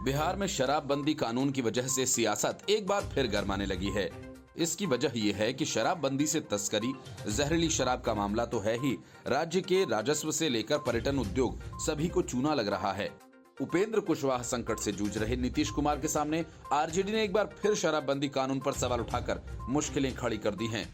बिहार में शराबबंदी कानून की वजह से सियासत एक बार फिर गरमाने लगी है। इसकी वजह यह है कि शराबबंदी से तस्करी, जहरीली शराब का मामला तो है ही, राज्य के राजस्व से लेकर पर्यटन उद्योग सभी को चूना लग रहा है। उपेंद्र कुशवाहा संकट से जूझ रहे नीतीश कुमार के सामने आरजेडी ने एक बार फिर शराबबंदी कानून पर सवाल उठाकर मुश्किलें खड़ी कर दी हैं।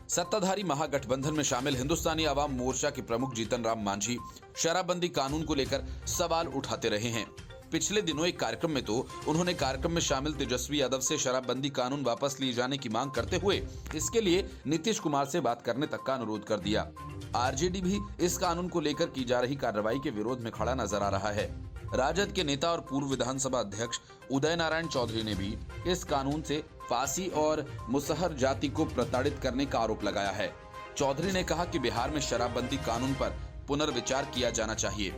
सत्ताधारी महागठबंधन में शामिल हिंदुस्तानी आवाम मोर्चा के प्रमुख जीतन राम मांझी शराबबंदी कानून को लेकर सवाल उठाते रहे हैं। पिछले दिनों एक कार्यक्रम में तो उन्होंने कार्यक्रम में शामिल तेजस्वी यादव से शराबबंदी कानून वापस लिए जाने की मांग करते हुए इसके लिए नीतीश कुमार से बात करने तक का अनुरोध कर दिया। आरजेडी भी इस कानून को लेकर की जा रही कार्रवाई के विरोध में खड़ा नजर आ रहा है। राजद के नेता और पूर्व विधानसभा अध्यक्ष उदय नारायण चौधरी ने भी इस कानून से फांसी और मुसहर जाति को प्रताड़ित करने का आरोप लगाया है। चौधरी ने कहा कि बिहार में शराबबंदी कानून पर पुनर्विचार किया जाना चाहिए।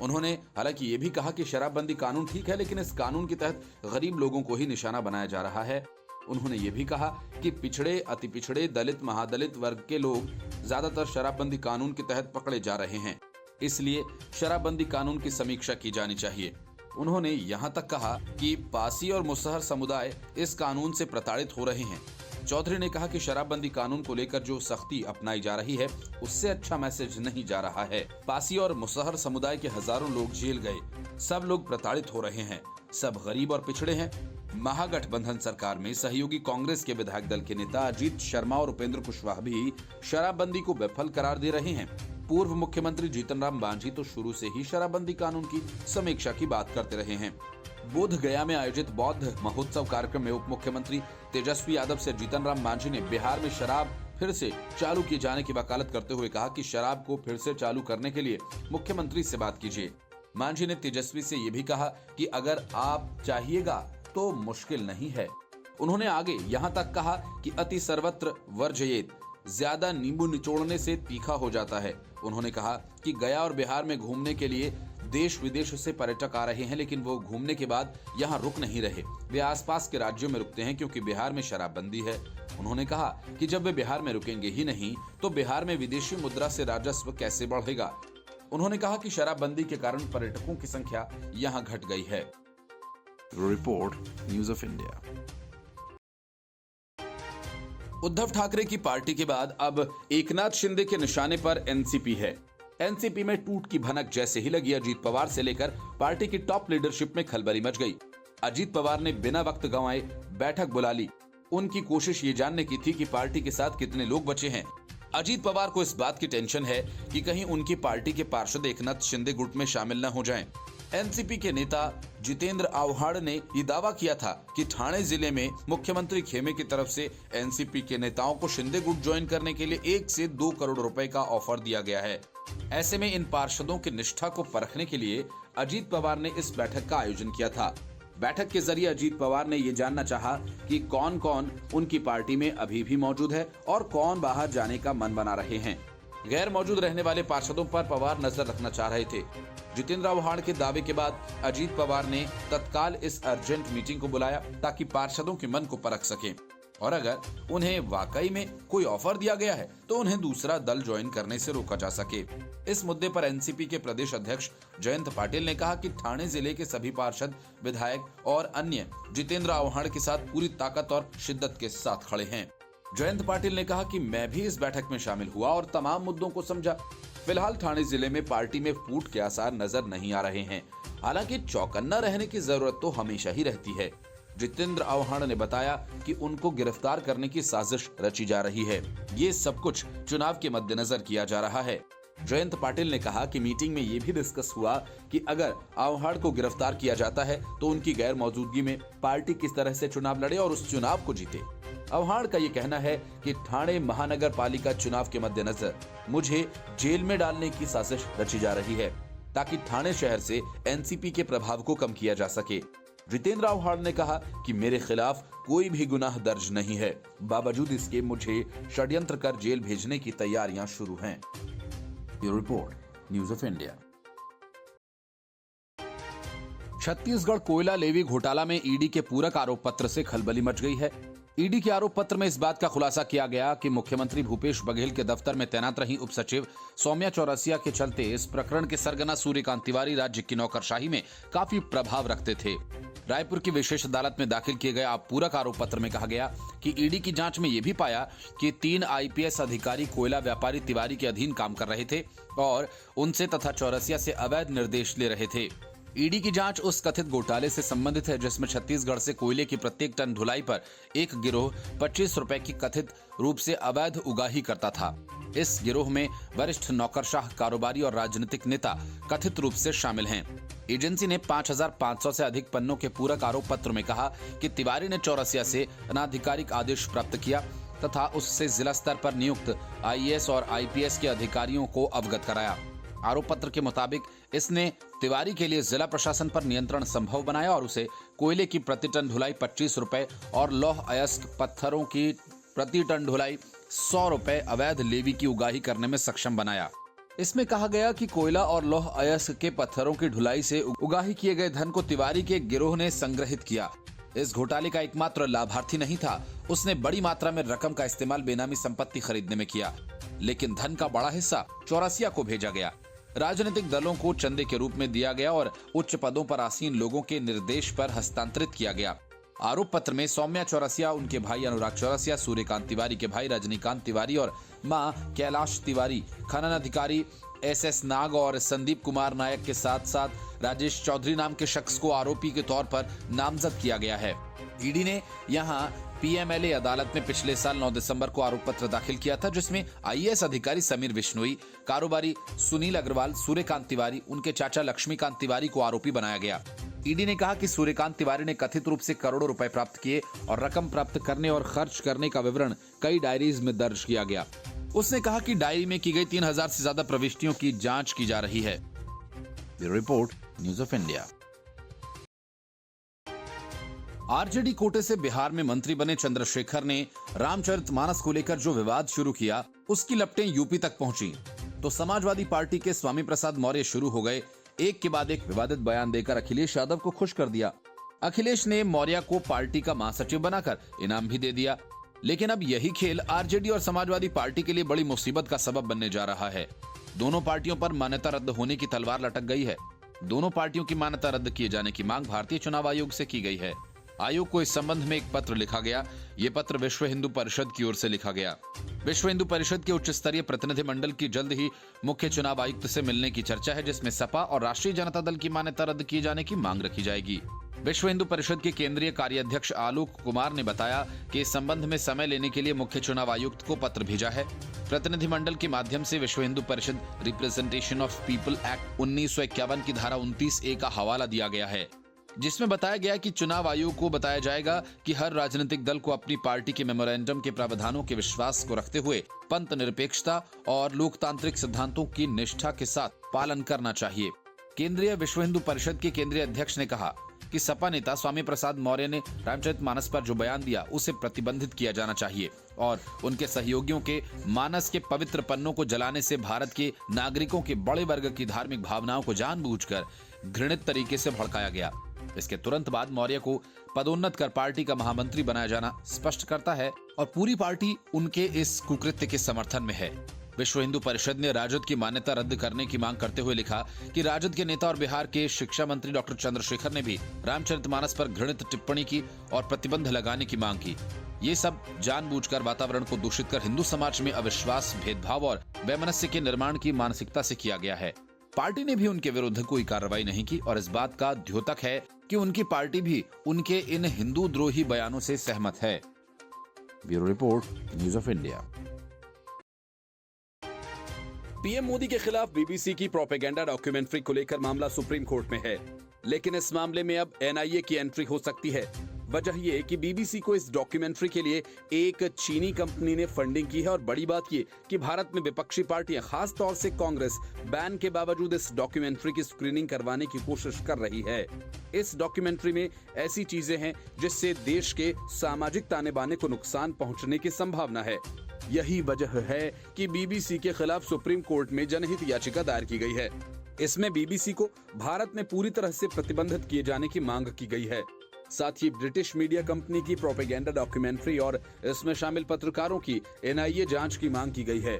उन्होंने हालांकि ये भी कहा कि शराबबंदी कानून ठीक है, लेकिन इस कानून के तहत गरीब लोगों को ही निशाना बनाया जा रहा है। उन्होंने ये भी कहा कि पिछड़े, अति पिछड़े, दलित, महादलित वर्ग के लोग ज्यादातर शराबबंदी कानून के तहत पकड़े जा रहे हैं, इसलिए शराबबंदी कानून की समीक्षा की जानी चाहिए। उन्होंने यहाँ तक कहा कि पासी और मुसहर समुदाय इस कानून से प्रताड़ित हो रहे हैं। चौधरी ने कहा कि शराबबंदी कानून को लेकर जो सख्ती अपनाई जा रही है उससे अच्छा मैसेज नहीं जा रहा है। पासी और मुसहर समुदाय के हजारों लोग जेल गए, सब लोग प्रताड़ित हो रहे हैं, सब गरीब और पिछड़े हैं। महागठबंधन सरकार में सहयोगी कांग्रेस के विधायक दल के नेता अजीत शर्मा और उपेंद्र कुशवाहा भी शराबबंदी को विफल करार दे रहे हैं। पूर्व मुख्यमंत्री जीतन राम मांझी तो शुरू से ही शराबबंदी कानून की समीक्षा की बात करते रहे हैं। बोध गया में आयोजित बौद्ध महोत्सव कार्यक्रम में उप मुख्यमंत्री तेजस्वी यादव से जीतन राम मांझी ने बिहार में शराब फिर से चालू किए जाने की वकालत करते हुए कहा कि शराब को फिर से चालू करने के लिए मुख्यमंत्री से बात कीजिए। मांझी ने तेजस्वी से ये भी कहा कि अगर आप चाहिएगा तो मुश्किल नहीं है। उन्होंने आगे यहाँ तक कहा कि अति सर्वत्र वर्जयेत, ज्यादा नींबू निचोड़ने से तीखा हो जाता है। उन्होंने कहा कि गया और बिहार में घूमने के लिए देश विदेश से पर्यटक आ रहे हैं, लेकिन वो घूमने के बाद यहाँ रुक नहीं रहे, वे आसपास के राज्यों में रुकते हैं क्योंकि बिहार में शराबबंदी है। उन्होंने कहा कि जब वे बिहार में रुकेंगे ही नहीं तो बिहार में विदेशी मुद्रा से राजस्व कैसे बढ़ेगा। उन्होंने कहा कि शराबबंदी के कारण पर्यटकों की संख्या यहाँ घट गई है। Report news of India. Uddhav Thackeray की पार्टी के बाद अब एकनाथ शिंदे के निशाने पर एनसीपी है। एनसीपी में टूट की भनक जैसे ही लगी, अजीत पवार से लेकर पार्टी की टॉप लीडरशिप में खलबली मच गई। अजीत पवार ने बिना वक्त गंवाए बैठक बुला ली। उनकी कोशिश ये जानने की थी कि पार्टी के साथ कितने लोग बचे हैं। अजीत पवार को इस बात की टेंशन है कि कहीं उनकी पार्टी के पार्षद एकनाथ शिंदे गुट में शामिल न हो जाएं। एनसीपी के नेता जितेंद्र आव्हाड ने ये दावा किया था कि ठाणे जिले में मुख्यमंत्री खेमे की तरफ से एनसीपी के नेताओं को शिंदे गुट ज्वाइन करने के लिए 1 से 2 करोड़ रुपए का ऑफर दिया गया है। ऐसे में इन पार्षदों की निष्ठा को परखने के लिए अजीत पवार ने इस बैठक का आयोजन किया था। बैठक के जरिए अजीत पवार ने ये जानना चाहा कि कौन कौन उनकी पार्टी में अभी भी मौजूद है और कौन बाहर जाने का मन बना रहे हैं। गैर मौजूद रहने वाले पार्षदों पर पवार नजर रखना चाह रहे थे। जितेंद्र आव्हाड के दावे के बाद अजीत पवार ने तत्काल इस अर्जेंट मीटिंग को बुलाया ताकि पार्षदों के मन को परख सके और अगर उन्हें वाकई में कोई ऑफर दिया गया है तो उन्हें दूसरा दल ज्वाइन करने से रोका जा सके। इस मुद्दे पर एनसीपी के प्रदेश अध्यक्ष जयंत पाटिल ने कहा कि ठाणे जिले के सभी पार्षद, विधायक और अन्य जितेंद्र आव्हाड के साथ पूरी ताकत और शिद्दत के साथ खड़े हैं। जयंत पाटिल ने कहा कि मैं भी इस बैठक में शामिल हुआ और तमाम मुद्दों को समझा। फिलहाल ठाणे जिले में पार्टी में फूट के आसार नजर नहीं आ रहे हैं। हालांकि चौकन्ना रहने की जरूरत तो हमेशा ही रहती है। जितेंद्र आव्हाड ने बताया कि उनको गिरफ्तार करने की साजिश रची जा रही है। ये सब कुछ चुनाव के मद्देनजर किया जा रहा है। जयंत पाटिल ने कहा कि मीटिंग में ये भी डिस्कस हुआ कि अगर आव्हाड को गिरफ्तार किया जाता है तो उनकी गैर मौजूदगी में पार्टी किस तरह से चुनाव लड़े और उस चुनाव को जीते। आव्हाड का ये कहना है कि ठाणे महानगर पालिका चुनाव के मद्देनजर मुझे जेल में डालने की साजिश रची जा रही है ताकि ठाणे शहर से एनसीपी के प्रभाव को कम किया जा सके। जितेंद्र आव्हाड ने कहा कि मेरे खिलाफ कोई भी गुनाह दर्ज नहीं है, बावजूद इसके मुझे षड्यंत्र कर जेल भेजने की तैयारियां शुरू हैं। Report news of India. Chhattisgarh कोयला लेवी घोटाला में ईडी के पूरक आरोप पत्र से खलबली मच गई है। ईडी के आरोप पत्र में इस बात का खुलासा किया गया कि मुख्यमंत्री भूपेश बघेल के दफ्तर में तैनात रही उप सचिव सौम्या चौरसिया के चलते इस प्रकरण के सरगना सूर्यकांत तिवारी राज्य की नौकरशाही में काफी प्रभाव रखते थे। रायपुर की विशेष अदालत में दाखिल किए गए पूरक आरोप पत्र में कहा गया कि ईडी की जांच में यह भी पाया कि 3 आईपीएस अधिकारी कोयला व्यापारी तिवारी के अधीन काम कर रहे थे और उनसे तथा चौरसिया से अवैध निर्देश ले रहे थे। ईडी की जांच उस कथित घोटाले से संबंधित है जिसमें छत्तीसगढ़ से कोयले की प्रत्येक टन ढुलाई पर एक गिरोह 25 रुपए की कथित रूप से अवैध उगाही करता था। इस गिरोह में वरिष्ठ नौकरशाह, कारोबारी और राजनीतिक नेता कथित रूप से शामिल हैं। एजेंसी ने 5500 से अधिक पन्नों के पूरक आरोप पत्र में कहा कि तिवारी ने चौरसिया से अनाधिकारिक आदेश प्राप्त किया तथा उससे जिला स्तर पर नियुक्त आईएएस और आईपीएस के अधिकारियों को अवगत कराया। आरोप पत्र के मुताबिक इसने तिवारी के लिए जिला प्रशासन पर नियंत्रण संभव बनाया और उसे कोयले की प्रति टन ढुलाई 25 रुपए और लौह अयस्क पत्थरों की प्रति टन ढुलाई 100 रुपए अवैध लेवी की उगाही करने में सक्षम बनाया। इसमें कहा गया कि कोयला और लौह अयस्क के पत्थरों की ढुलाई से उगाही किए गए धन को तिवारी के गिरोह ने संग्रहित किया। इस घोटाले का एकमात्र लाभार्थी नहीं था, उसने बड़ी मात्रा में रकम का इस्तेमाल बेनामी संपत्ति खरीदने में किया, लेकिन धन का बड़ा हिस्सा चौरसिया को भेजा गया, राजनीतिक दलों को चंदे के रूप में दिया गया और उच्च पदों पर आसीन लोगों के निर्देश पर हस्तांतरित किया गया। आरोप पत्र में सौम्या चौरसिया, उनके भाई अनुराग चौरसिया, सूर्यकांत तिवारी के भाई रजनीकांत तिवारी और मां कैलाश तिवारी, खनन अधिकारी एसएस नाग और संदीप कुमार नायक के साथ साथ राजेश चौधरी नाम के शख्स को आरोपी के तौर पर नामजद किया गया है। ईडी ने यहां पीएमएलए अदालत में पिछले साल 9 दिसंबर को आरोप पत्र दाखिल किया था, जिसमें आईएएस अधिकारी समीर विश्नोई, कारोबारी सुनील अग्रवाल, सूर्यकांत तिवारी, उनके चाचा लक्ष्मीकांत तिवारी को आरोपी बनाया गया। ईडी ने कहा कि सूर्यकांत तिवारी ने कथित रूप से करोड़ों रुपए प्राप्त किए और रकम प्राप्त करने और खर्च करने का विवरण कई डायरीज में दर्ज किया गया। उसने कहा कि डायरी में की गई 3000 से ज्यादा प्रविष्टियों की जांच की जा रही है। Bureau report, news of India. RJD कोटे से बिहार में मंत्री बने चंद्रशेखर ने रामचरितमानस को लेकर जो विवाद शुरू किया, उसकी लपटें यूपी तक पहुंची तो समाजवादी पार्टी के स्वामी प्रसाद मौर्य शुरू हो गए एक के बाद एक विवादित बयान देकर अखिलेश यादव को खुश कर दिया। अखिलेश ने मौर्य को पार्टी का महासचिव बनाकर इनाम भी दे दिया। लेकिन अब यही खेल आरजेडी और समाजवादी पार्टी के लिए बड़ी मुसीबत का सबब बनने जा रहा है। दोनों पार्टियों पर मान्यता रद्द होने की तलवार लटक गई है। दोनों पार्टियों की मान्यता रद्द किए जाने की मांग भारतीय चुनाव आयोग से की गई है। आयोग को इस संबंध में एक पत्र लिखा गया। ये पत्र विश्व हिंदू परिषद की ओर से लिखा गया। विश्व हिंदू परिषद के उच्च स्तरीय प्रतिनिधिमंडल की जल्द ही मुख्य चुनाव आयुक्त से मिलने की चर्चा है, जिसमें सपा और राष्ट्रीय जनता दल की मान्यता रद्द किए जाने की मांग रखी जाएगी। विश्व हिंदू परिषद के केंद्रीय कार्याध्यक्ष आलोक कुमार ने बताया कि इस संबंध में समय लेने के लिए मुख्य चुनाव आयुक्त को पत्र भेजा है। प्रतिनिधिमंडल के माध्यम से विश्व Hindu Parishad representation of people act 1951 की धारा 29A का हवाला दिया गया है, जिसमें बताया गया कि चुनाव आयोग को बताया जाएगा कि हर राजनीतिक दल को अपनी पार्टी के मेमोरेंडम के प्रावधानों के विश्वास को रखते हुए पंथ निरपेक्षता और लोकतांत्रिक सिद्धांतों की निष्ठा के साथ पालन करना चाहिए। केंद्रीय विश्व हिंदू परिषद के केंद्रीय अध्यक्ष ने कहा कि सपा नेता स्वामी प्रसाद मौर्य ने रामचरितमानस पर जो बयान दिया उसे प्रतिबंधित किया जाना चाहिए और उनके सहयोगियों के मानस के पवित्र पन्नों को जलाने से भारत के नागरिकों के बड़े वर्ग की धार्मिक भावनाओं को जानबूझकर घृणित तरीके से भड़काया गया। इसके तुरंत बाद मौर्य को पदोन्नत कर पार्टी का महामंत्री बनाया जाना स्पष्ट करता है और पूरी पार्टी उनके इस कुकृत्य के समर्थन में है। विश्व हिंदू परिषद ने राजद की मान्यता रद्द करने की मांग करते हुए लिखा कि राजद के नेता और बिहार के शिक्षा मंत्री डॉक्टर चंद्रशेखर ने भी रामचरितमानस पर घृणित टिप्पणी की और प्रतिबंध लगाने की मांग की। ये सब जानबूझकर वातावरण को दूषित कर हिंदू समाज में अविश्वास, भेदभाव और वैमनस्य के निर्माण की मानसिकता से किया गया है। पार्टी ने भी उनके विरुद्ध कोई कार्रवाई नहीं की और इस बात का द्योतक है कि उनकी पार्टी भी उनके इन हिंदू द्रोही बयानों से सहमत है। Bureau report, news of India. PM Modi के खिलाफ बीबीसी की प्रोपेगेंडा डॉक्यूमेंट्री को लेकर मामला सुप्रीम कोर्ट में है, लेकिन इस मामले में अब एनआईए की एंट्री हो सकती है। वजह ये कि बीबीसी को इस डॉक्यूमेंट्री के लिए एक चीनी कंपनी ने फंडिंग की है और बड़ी बात ये कि भारत में विपक्षी पार्टियां, खास तौर से कांग्रेस, बैन के बावजूद इस डॉक्यूमेंट्री की स्क्रीनिंग करवाने की कोशिश कर रही है। इस डॉक्यूमेंट्री में ऐसी चीजें हैं जिससे देश के सामाजिक ताने बाने को नुकसान पहुंचने की संभावना है। यही वजह है कि बीबीसी के खिलाफ सुप्रीम कोर्ट में जनहित याचिका दायर की गई है। इसमें बीबीसी को भारत में पूरी तरह से प्रतिबंधित किए जाने की मांग की गई है। साथ ही ब्रिटिश मीडिया कंपनी की प्रोपेगेंडा डॉक्यूमेंट्री और इसमें शामिल पत्रकारों की एनआईए जांच की मांग की गई है।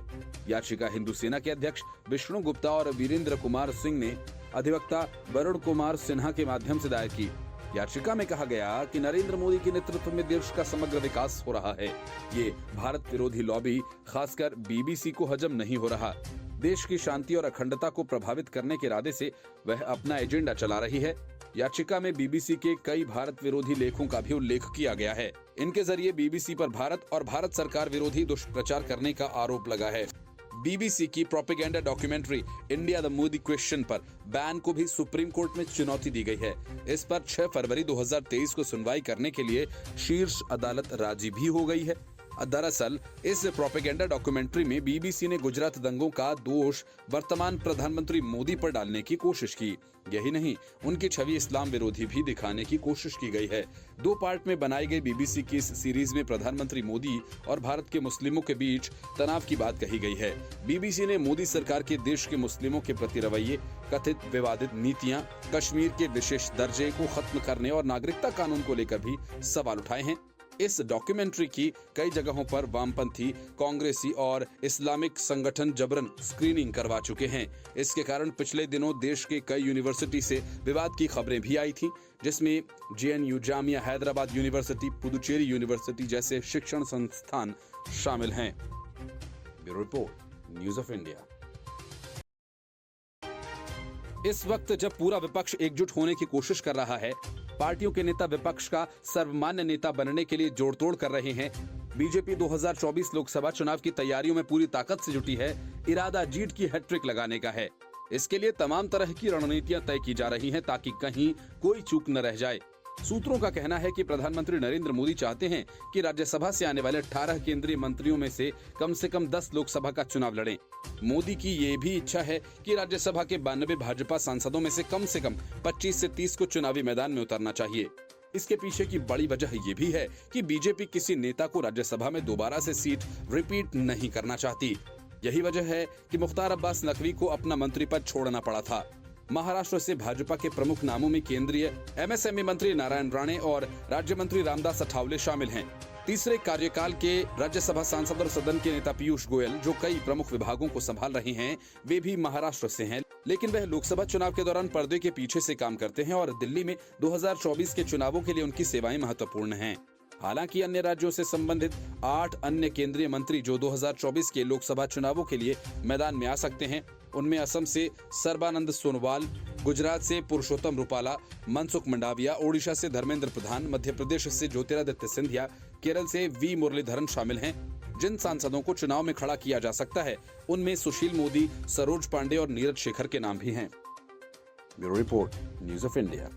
याचिका हिंदू सेना के अध्यक्ष विष्णु गुप्ता और वीरेंद्र कुमार सिंह ने अधिवक्ता वरुण कुमार सिन्हा के माध्यम से दायर की। याचिका में कहा गया कि नरेंद्र मोदी के नेतृत्व में देश का समग्र विकास हो रहा है। ये भारत विरोधी लॉबी खासकर बीबीसी को हजम नहीं हो रहा। देश की शांति और अखंडता को प्रभावित करने के इरादे से वह अपना एजेंडा चला रही है। याचिका में बीबीसी के कई भारत विरोधी लेखों का भी उल्लेख किया गया है। इनके जरिए बीबीसी पर भारत और भारत सरकार विरोधी दुष्प्रचार करने का आरोप लगा है। बीबीसी की propaganda documentary India the Modi question पर बैन को भी सुप्रीम कोर्ट में चुनौती दी गई है। इस पर 6 फरवरी 2023 को सुनवाई करने के लिए शीर्ष अदालत राजी भी हो गई है। दरअसल इस प्रोपेगेंडा डॉक्यूमेंट्री में बीबीसी ने गुजरात दंगों का दोष वर्तमान प्रधानमंत्री मोदी पर डालने की कोशिश की। यही नहीं, उनकी छवि इस्लाम विरोधी भी दिखाने की कोशिश की गई है। 2 पार्ट में बनाई गई बीबीसी की इस सीरीज में प्रधानमंत्री मोदी और भारत के मुस्लिमों के बीच तनाव की बात कही गई है। बीबीसी ने मोदी सरकार के देश के मुस्लिमों के प्रति रवैये, कथित विवादित नीतियां, कश्मीर के विशेष दर्जे को खत्म करने और नागरिकता कानून को लेकर भी सवाल उठाए हैं। इस डॉक्यूमेंट्री की कई जगहों पर वामपंथी, कांग्रेसी और इस्लामिक संगठन जबरन स्क्रीनिंग करवा चुके हैं। इसके कारण पिछले दिनों देश के कई यूनिवर्सिटी से विवाद की खबरें भी आई थीं, जिसमें JNU, Jamia Hyderabad university, Puducherry university जैसे शिक्षण संस्थान शामिल हैं। Bureau report, news of India. इस वक्त जब पूरा विपक्ष एकजुट होने की कोशिश कर रहा है, पार्टियों के नेता विपक्ष का सर्वमान्य नेता बनने के लिए जोड़तोड़ कर रहे हैं। बीजेपी 2024 लोकसभा चुनाव की तैयारियों में पूरी ताकत से जुटी है। इरादा जीत की हैट्रिक लगाने का है। इसके लिए तमाम तरह की रणनीतियां तय की जा रही हैं ताकि कहीं कोई चूक न रह जाए। सूत्रों का कहना है कि प्रधानमंत्री नरेंद्र मोदी चाहते हैं कि राज्यसभा से आने वाले 18 केंद्रीय मंत्रियों में से कम 10 लोकसभा का चुनाव लड़ें। मोदी की ये भी इच्छा है कि राज्यसभा के 92 भाजपा सांसदों में से कम 25 से 30 को चुनावी मैदान में उतरना चाहिए। इसके पीछे की बड़ी वजह ये भी है कि बीजेपी किसी नेता को राज्यसभा में दोबारा से सीट रिपीट नहीं करना चाहती। यही वजह है कि मुख्तार अब्बास नकवी को अपना मंत्री पद छोड़ना पड़ा था। महाराष्ट्र से भाजपा के प्रमुख नामों में केंद्रीय एमएसएमई मंत्री नारायण राणे और राज्य मंत्री रामदास अठावले शामिल हैं। तीसरे कार्यकाल के राज्यसभा सांसद और सदन के नेता पीयूष गोयल, जो कई प्रमुख विभागों को संभाल रहे हैं, वे भी महाराष्ट्र से हैं, लेकिन वह लोकसभा चुनाव के दौरान पर्दे के पीछे से काम करते हैं और दिल्ली में 2024 के चुनावों के लिए उनकी सेवाएं महत्वपूर्ण हैं। हालांकि अन्य राज्यों से संबंधित 8 अन्य केंद्रीय मंत्री जो 2024 के लोकसभा चुनावों के लिए मैदान में आ सकते हैं, उनमें असम से सर्बानंद सोनोवाल, गुजरात से पुरुषोत्तम रूपाला, मनसुख मंडाविया, ओडिशा से धर्मेंद्र प्रधान, मध्य प्रदेश से ज्योतिरादित्य सिंधिया, केरल से वी मुरलीधरन शामिल हैं। जिन सांसदों को चुनाव में खड़ा किया जा सकता है, उनमें सुशील मोदी, सरोज पांडे और नीरज शेखर के नाम भी हैं। Bureau report, news of India.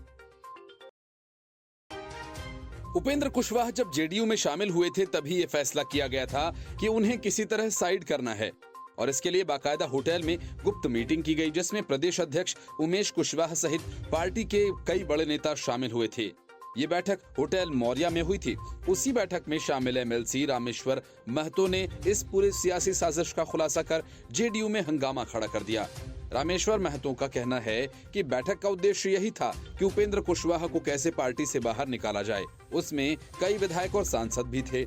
Upendra Kushwaha जब जेडीयू में शामिल हुए थे, तभी ये फैसला किया गया था कि उन्हें किसी तरह साइड करना है और इसके लिए बाकायदा होटल में गुप्त मीटिंग की गई, जिसमें प्रदेश अध्यक्ष उमेश कुशवाहा सहित पार्टी के कई बड़े नेता शामिल हुए थे। ये बैठक होटल मौर्या में हुई थी। उसी बैठक में शामिल एमएलसी रामेश्वर महतो ने इस पूरे सियासी साजिश का खुलासा कर जेडीयू में हंगामा खड़ा कर दिया। रामेश्वर महतो का कहना है कि बैठक का उद्देश्य यही था कि उपेंद्र कुशवाहा को कैसे पार्टी से बाहर निकाला जाए। उसमें कई विधायक और सांसद भी थे।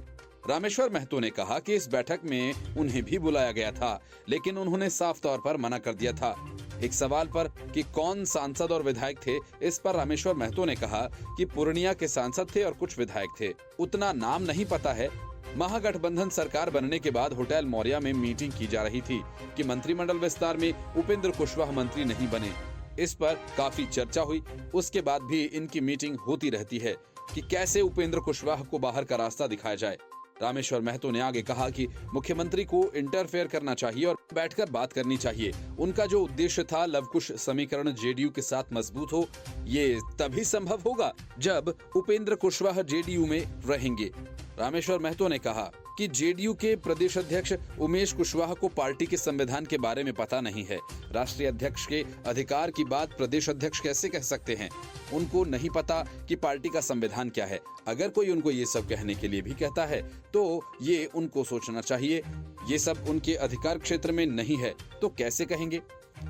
रामेश्वर महतो ने कहा कि इस बैठक में उन्हें भी बुलाया गया था, लेकिन उन्होंने साफ तौर पर मना कर दिया था। एक सवाल पर कि कौन सांसद और विधायक थे, इस पर रामेश्वर महतो ने कहा कि पूर्णिया के सांसद थे और कुछ विधायक थे, उतना नाम नहीं पता है। महागठबंधन सरकार बनने के बाद होटल मौर्या में मीटिंग की जा रही थी कि मंत्रिमंडल विस्तार में उपेंद्र कुशवाहा मंत्री नहीं बने। इस पर काफी चर्चा हुई। उसके बाद भी इनकी मीटिंग होती रहती है कि कैसे उपेंद्र कुशवाहा को बाहर का रास्ता दिखाया जाए। रामेश्वर महतो ने आगे कहा कि मुख्यमंत्री को इंटरफेयर करना चाहिए और बैठकर बात करनी चाहिए। उनका जो उद्देश्य था लवकुश समीकरण जेडीयू के साथ मजबूत हो, ये तभी संभव होगा जब उपेंद्र कुशवाहा जेडीयू में रहेंगे। रामेश्वर महतो ने कहा कि जेडीयू के प्रदेश अध्यक्ष उमेश कुशवाहा को पार्टी के संविधान के बारे में पता नहीं है। राष्ट्रीय अध्यक्ष के अधिकार की बात प्रदेश अध्यक्ष कैसे कह सकते हैं? उनको नहीं पता कि पार्टी का संविधान क्या है। अगर कोई उनको ये सब कहने के लिए भी कहता है तो ये उनको सोचना चाहिए। ये सब उनके अधिकार क्षेत्र में नहीं है तो कैसे कहेंगे?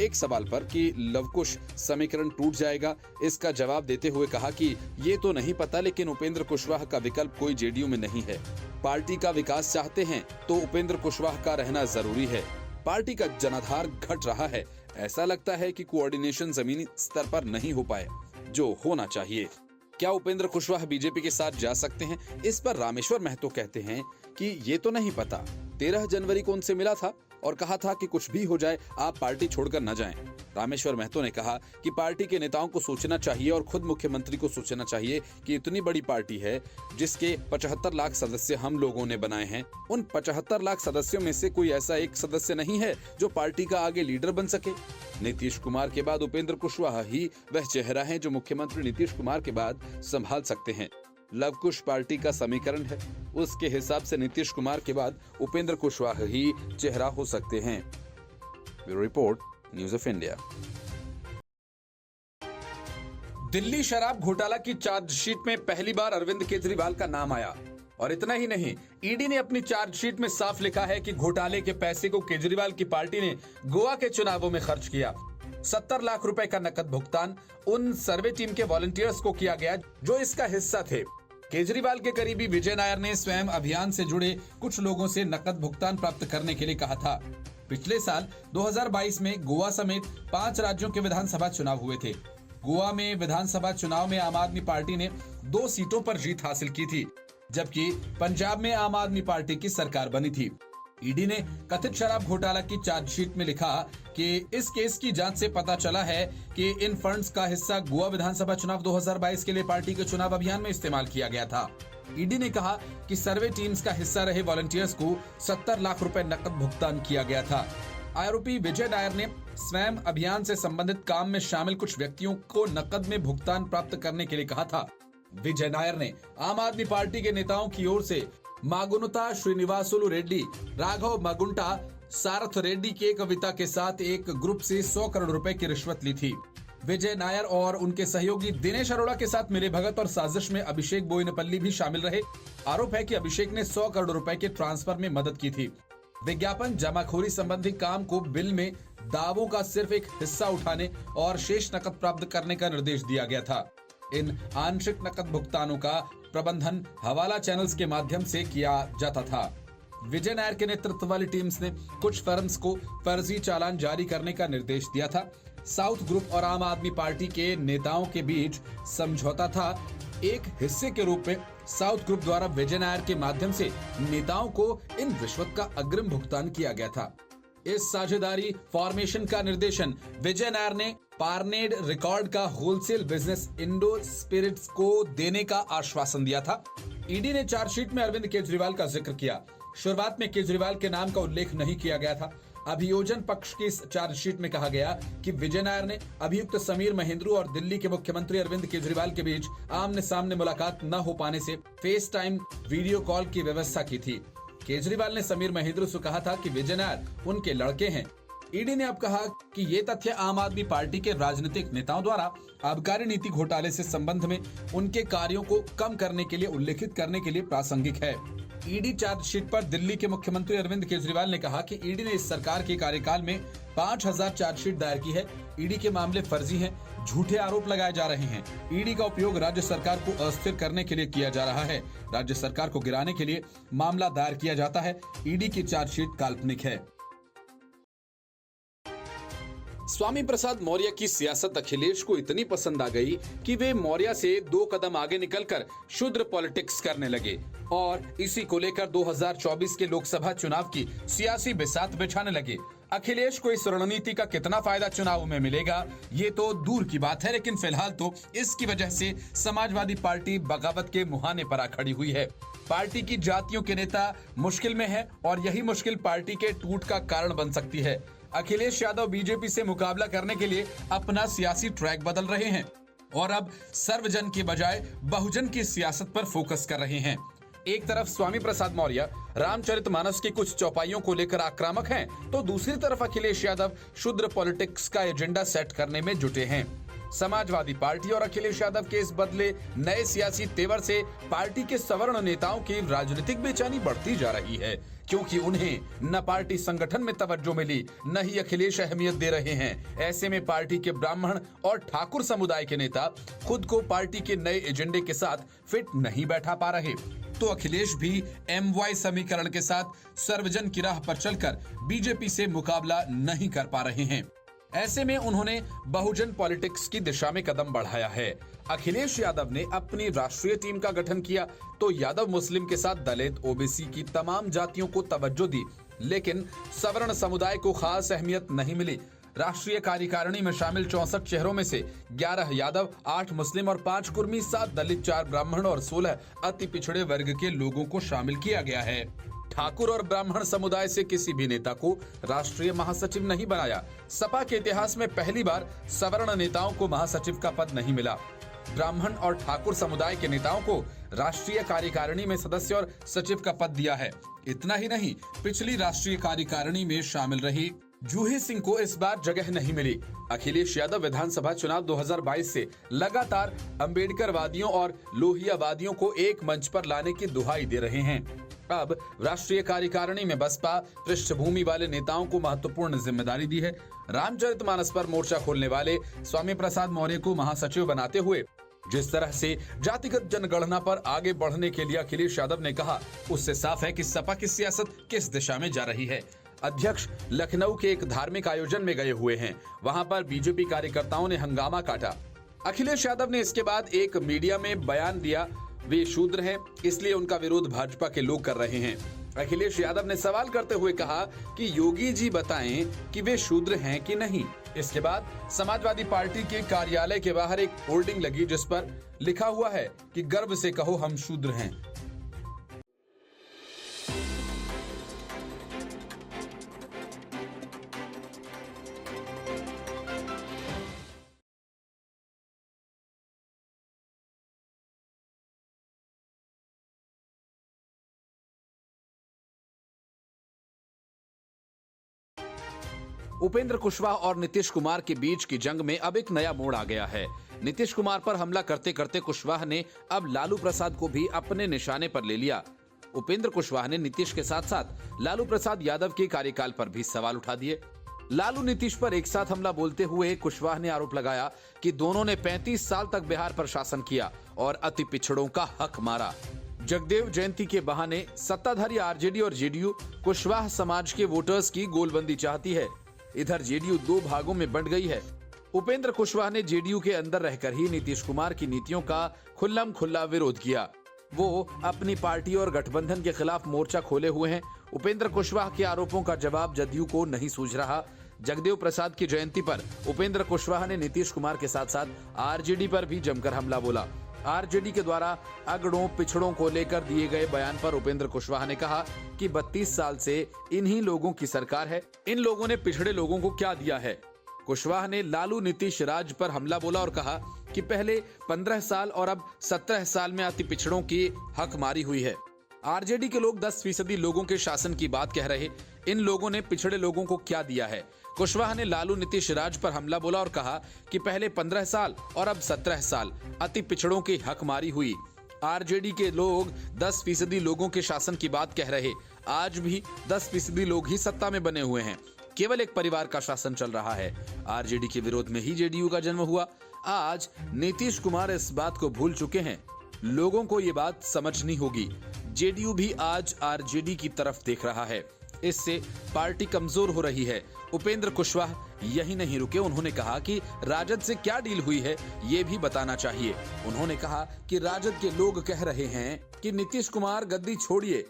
एक सवाल पर कि लवकुश समीकरण टूट जाएगा, इसका जवाब देते हुए कहा कि ये तो नहीं पता, लेकिन उपेंद्र कुशवाहा का विकल्प कोई जेडीयू में नहीं है। पार्टी का विकास चाहते हैं तो उपेंद्र कुशवाहा का रहना जरूरी है। पार्टी का जनाधार घट रहा है। ऐसा लगता है कि कोऑर्डिनेशन जमीनी स्तर पर नहीं हो पाए जो होना चाहिए। क्या उपेंद्र कुशवाहा बीजेपी के साथ जा सकते हैं? इस पर रामेश्वर महतो कहते हैं कि ये तो नहीं पता। 13 जनवरी को उनसे मिला था और कहा था कि कुछ भी हो जाए आप पार्टी छोड़कर न जाएं। रामेश्वर महतो ने कहा कि पार्टी के नेताओं को सोचना चाहिए और खुद मुख्यमंत्री को सोचना चाहिए कि इतनी बड़ी पार्टी है जिसके 75 लाख सदस्य हम लोगों ने बनाए हैं। उन 75 लाख सदस्यों में से कोई ऐसा एक सदस्य नहीं है जो पार्टी का आगे लीडर बन सके। नीतीश कुमार के बाद उपेंद्र कुशवाहा ही वह चेहरा है जो मुख्यमंत्री नीतीश कुमार के बाद संभाल सकते हैं। लवकुश पार्टी का समीकरण है, उसके हिसाब से नीतीश कुमार के बाद उपेंद्र कुशवाहा ही चेहरा हो सकते हैं। Bureau report, news of India. Delhi शराब घोटाला की चार्जशीट में पहली बार अरविंद केजरीवाल का नाम आया और इतना ही नहीं, ईडी ने अपनी चार्जशीट में साफ लिखा है कि घोटाले के पैसे को केजरीवाल की पार्टी ने गोवा के चुनावों में खर्च किया। 70 लाख रुपए का नकद भुगतान उन सर्वे टीम के वॉलंटियर्स को किया गया जो इसका हिस्सा थे। केजरीवाल के करीबी विजय नायर ने स्वयं अभियान से जुड़े कुछ लोगों से नकद भुगतान प्राप्त करने के लिए कहा था। पिछले साल 2022 में गोवा समेत 5 राज्यों के विधानसभा चुनाव हुए थे। गोवा में विधानसभा चुनाव में आम आदमी पार्टी ने 2 सीटों पर जीत हासिल की थी, जबकि पंजाब में आम आदमी पार्टी की सरकार बनी थी। ईडी ने कथित शराब घोटाला की चार्जशीट में लिखा कि इस केस की जांच से पता चला है कि इन फंड्स का हिस्सा गोवा विधानसभा चुनाव 2022 के लिए पार्टी के चुनाव अभियान में इस्तेमाल किया गया था। ईडी ने कहा कि सर्वे टीम्स का हिस्सा रहे वॉलंटियर्स को 70 लाख रुपए नकद भुगतान किया गया था। आरोपी विजय नायर ने स्वयं अभियान से संबंधित काम में शामिल कुछ व्यक्तियों को नकद में भुगतान प्राप्त करने के लिए कहा था। विजय नायर ने आम आदमी पार्टी के नेताओं की ओर से मागुनुता श्रीनिवासुलु रेड्डी, राघव मगुंटा, सारथ रेड्डी के कविता के साथ एक ग्रुप से 100 करोड़ रुपए की रिश्वत ली थी। विजय नायर और उनके सहयोगी दिनेश अरोड़ा के साथ मिले भगत और साजिश में अभिषेक बोयनपल्ली भी शामिल रहे। आरोप है कि अभिषेक ने 100 करोड़ रुपए के ट्रांसफर में मदद की थी। विज्ञापन जमाखोरी संबंधी काम को बिल में दावों का सिर्फ एक हिस्सा उठाने और शेष नकद प्राप्त करने का निर्देश दिया गया था। इन आंशिक नकद भुगतानों का प्रबंधन हवाला चैनल्स के माध्यम से किया जाता था। विजय नायर के नेतृत्व वाली टीम्स ने कुछ फर्म्स को फर्जी चालान जारी करने का निर्देश दिया था। साउथ ग्रुप और आम आदमी पार्टी के नेताओं के बीच समझौता था। एक हिस्से के रूप में साउथ ग्रुप द्वारा विजय नायर के माध्यम से नेताओं को इन रिश्वत का अग्रिम भुगतान किया गया था। इस साझेदारी फॉर्मेशन का निर्देशन विजय नायर ने पारनेड रिकॉर्ड का होलसेल बिजनेस इंडो स्पिरिट्स को देने का आश्वासन दिया था। ईडी ने चार्जशीट में अरविंद केजरीवाल का जिक्र किया। शुरुआत में केजरीवाल के नाम का उल्लेख नहीं किया गया था। अभियोजन पक्ष की इस चार्जशीट में कहा गया कि विजय नायर ने अभियुक्त समीर महेंद्रू और दिल्ली के मुख्यमंत्री अरविंद केजरीवाल के बीच आमने सामने मुलाकात न हो पाने से फेस टाइम वीडियो कॉल की व्यवस्था की थी। केजरीवाल ने समीर महेंद्रू से कहा था कि विजय नायर उनके लड़के हैं। ईडी ने अब कहा कि ये तथ्य आम आदमी पार्टी के राजनीतिक नेताओं द्वारा आबकारी नीति घोटाले से संबंध में उनके कार्यों को कम करने के लिए उल्लेखित करने के लिए प्रासंगिक है। ईडी चार्जशीट पर दिल्ली के मुख्यमंत्री अरविंद केजरीवाल ने कहा कि ईडी ने इस सरकार के कार्यकाल में 5000 चार्जशीट दायर की है। ईडी के मामले फर्जी हैं, झूठे आरोप लगाए जा रहे हैं। ईडी का उपयोग राज्य सरकार को अस्थिर करने के लिए किया जा रहा है। राज्य सरकार को गिराने के लिए मामला दायर किया जाता है। ईडी की चार्जशीट काल्पनिक है। स्वामी प्रसाद मौर्य की सियासत अखिलेश को इतनी पसंद आ गई कि वे मौर्य से 2 कदम आगे निकलकर शूद्र पॉलिटिक्स करने लगे और इसी को लेकर 2024 के लोकसभा चुनाव की सियासी बिसात बिछाने लगे। अखिलेश को इस रणनीति का कितना फायदा चुनाव में मिलेगा ये तो दूर की बात है, लेकिन फिलहाल तो इसकी वजह से समाजवादी पार्टी बगावत के मुहाने पर आ खड़ी हुई है। पार्टी की जातियों के नेता मुश्किल में है और यही मुश्किल पार्टी के टूट का कारण बन सकती है। अखिलेश यादव बीजेपी से मुकाबला करने के लिए अपना सियासी ट्रैक बदल रहे हैं और अब सर्वजन की बजाय बहुजन की सियासत पर फोकस कर रहे हैं। एक तरफ स्वामी प्रसाद मौर्य रामचरितमानस की कुछ चौपाइयों को लेकर आक्रामक हैं, तो दूसरी तरफ अखिलेश यादव शूद्र पॉलिटिक्स का एजेंडा सेट करने में जुटे हैं। समाजवादी पार्टी और अखिलेश यादव के इस बदले नए सियासी तेवर से पार्टी के सवर्ण नेताओं की राजनीतिक बेचैनी बढ़ती जा रही है, क्योंकि उन्हें न पार्टी संगठन में तवज्जो मिली, न ही अखिलेश अहमियत दे रहे हैं। ऐसे में पार्टी के ब्राह्मण और ठाकुर समुदाय के नेता खुद को पार्टी के नए एजेंडे के साथ फिट नहीं बैठा पा रहे, तो अखिलेश भी MY समीकरण के साथ सर्वजन की राह पर चलकर बीजेपी से मुकाबला नहीं कर पा रहे हैं। ऐसे में उन्होंने बहुजन पॉलिटिक्स की दिशा में कदम बढ़ाया है। अखिलेश यादव ने अपनी राष्ट्रीय टीम का गठन किया तो यादव मुस्लिम के साथ दलित, ओबीसी की तमाम जातियों को तवज्जो दी, लेकिन सवर्ण समुदाय को खास अहमियत नहीं मिली। राष्ट्रीय कार्यकारिणी में शामिल 64 चेहरों में से 11 यादव, 8 मुस्लिम और 5 कुर्मी, 7 दलित, 4 ब्राह्मण और 16 अति पिछड़े वर्ग के लोगों को शामिल किया गया है। ठाकुर और ब्राह्मण समुदाय से किसी भी नेता को राष्ट्रीय महासचिव नहीं बनाया। सपा के इतिहास में पहली बार सवर्ण नेताओं को महासचिव का पद नहीं मिला। ब्राह्मण और ठाकुर समुदाय के नेताओं को राष्ट्रीय कार्यकारिणी में सदस्य और सचिव का पद दिया है। इतना ही नहीं, पिछली राष्ट्रीय कार्यकारिणी में शामिल रही जूही सिंह को इस बार जगह नहीं मिली। अखिलेश यादव विधानसभा चुनाव 2022 से लगातार अंबेडकरवादियों और लोहियावादियों को एक मंच पर लाने की दुहाई दे रहे हैं। अब राष्ट्रीय कार्यकारिणी में बसपा पृष्ठभूमि वाले नेताओं को महत्वपूर्ण जिम्मेदारी दी है। रामचरितमानस पर मोर्चा खोलने वाले स्वामी प्रसाद मौर्य को महासचिव बनाते हुए जिस तरह से जातिगत जनगणना पर आगे बढ़ने के लिए अखिलेश यादव ने कहा, उससे साफ है कि सपा की सियासत किस दिशा में जा रही है। अध्यक्ष लखनऊ के एक धार्मिक आयोजन में गए हुए हैं, वहां पर बीजेपी कार्यकर्ताओं ने हंगामा काटा। अखिलेश यादव ने इसके बाद एक मीडिया में बयान दिया, वे शूद्र हैं, इसलिए उनका विरोध भाजपा के लोग कर रहे हैं। अखिलेश यादव ने सवाल करते हुए कहा कि योगी जी बताएं कि वे शूद्र हैं कि नहीं। इसके बाद समाजवादी पार्टी के कार्यालय के बाहर एक होर्डिंग लगी जिस पर लिखा हुआ है कि गर्व से कहो हम शूद्र हैं। उपेंद्र कुशवाहा और नीतीश कुमार के बीच की जंग में अब एक नया मोड़ आ गया है। नीतीश कुमार पर हमला करते करते कुशवाहा ने अब लालू प्रसाद को भी अपने निशाने पर ले लिया। उपेंद्र कुशवाहा ने नीतीश के साथ साथ लालू प्रसाद यादव के कार्यकाल पर भी सवाल उठा दिए। लालू नीतीश पर एक साथ हमला बोलते हुए कुशवाहा ने आरोप लगाया कि दोनों ने 35 साल तक बिहार पर शासन किया और अति पिछड़ों का हक मारा। जगदेव जयंती के बहाने सत्ताधारी आरजेडी और जेडीयू कुशवाहा समाज के वोटर्स की गोलबंदी चाहती है। इधर जेडीयू 2 भागों में बंट गई है। उपेंद्र कुशवाहा ने जेडीयू के अंदर रहकर ही नीतीश कुमार की नीतियों का खुल्लम खुल्ला विरोध किया। वो अपनी पार्टी और गठबंधन के खिलाफ मोर्चा खोले हुए हैं। उपेंद्र कुशवाहा के आरोपों का जवाब जदयू को नहीं सूझ रहा। जगदेव प्रसाद की जयंती पर उपेंद्र कुशवाहा ने नीतीश कुमार के साथ साथ आरजेडी पर भी जमकर हमला बोला। आरजेडी के द्वारा अगड़ों पिछड़ों को लेकर दिए गए बयान पर उपेंद्र कुशवाहा ने कहा कि 32 साल से इन्हीं लोगों की सरकार है, इन लोगों ने पिछड़े लोगों को क्या दिया है। कुशवाहा ने लालू नीतीश राज पर हमला बोला और कहा कि पहले 15 साल और अब 17 साल में अति पिछड़ों की हक मारी हुई है। आरजेडी के लोग 10% लोगों के शासन की बात कह रहे, इन लोगों ने पिछड़े लोगों को क्या दिया है। कुशवाहा ने लालू नीतीश राज पर हमला बोला और कहा कि पहले 15 साल और अब 17 साल अति पिछड़ों की हक मारी हुई। आरजेडी के लोग 10% लोगों के शासन की बात कह रहे, आज भी 10% लोग ही सत्ता में बने हुए हैं। केवल एक परिवार का शासन चल रहा है। आरजेडी के विरोध में ही जेडीयू का जन्म हुआ। आज नीतीश कुमार इस बात को भूल चुके हैं। लोगों को ये बात समझनी होगी। जेडीयू भी आज आरजेडी की तरफ देख रहा है। इससे पार्टी कमजोर हो रही है। उपेंद्र कुशवाहा यही नहीं रुके, उन्होंने कहा कि राजद से क्या डील हुई है ये भी बताना चाहिए। उन्होंने कहा कि राजद के लोग कह रहे हैं कि नीतीश कुमार गद्दी छोड़िए,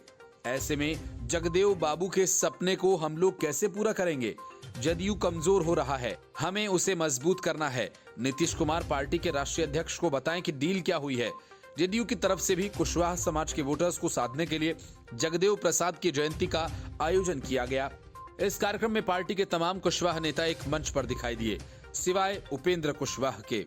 ऐसे में जगदेव बाबू के सपने को हम लोग कैसे पूरा करेंगे। जदयू कमजोर हो रहा है, हमें उसे मजबूत करना है। नीतीश कुमार पार्टी के राष्ट्रीय अध्यक्ष को बताएं कि डील क्या हुई है। जेडीयू की तरफ से भी कुशवाहा समाज के वोटर्स को साधने के लिए जगदेव प्रसाद की जयंती का आयोजन किया गया। इस कार्यक्रम में पार्टी के तमाम कुशवाहा नेता एक मंच पर दिखाई दिए, सिवाय उपेंद्र कुशवाहा के।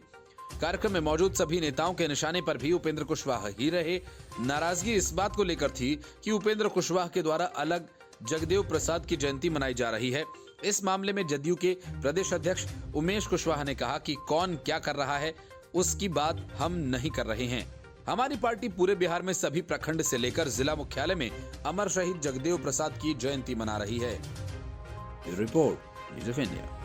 कार्यक्रम में मौजूद सभी नेताओं के निशाने पर भी उपेंद्र कुशवाहा ही रहे। नाराजगी इस बात को लेकर थी कि उपेंद्र कुशवाहा के द्वारा अलग जगदेव प्रसाद की जयंती मनाई जा रही है। इस मामले में जदयू के प्रदेश अध्यक्ष उमेश कुशवाहा ने कहा कि कौन क्या कर रहा है उसकी बात हम नहीं कर रहे हैं। हमारी पार्टी पूरे बिहार में सभी प्रखंड से लेकर जिला मुख्यालय में अमर शहीद जगदेव प्रसाद की जयंती मना रही है। Report news of India.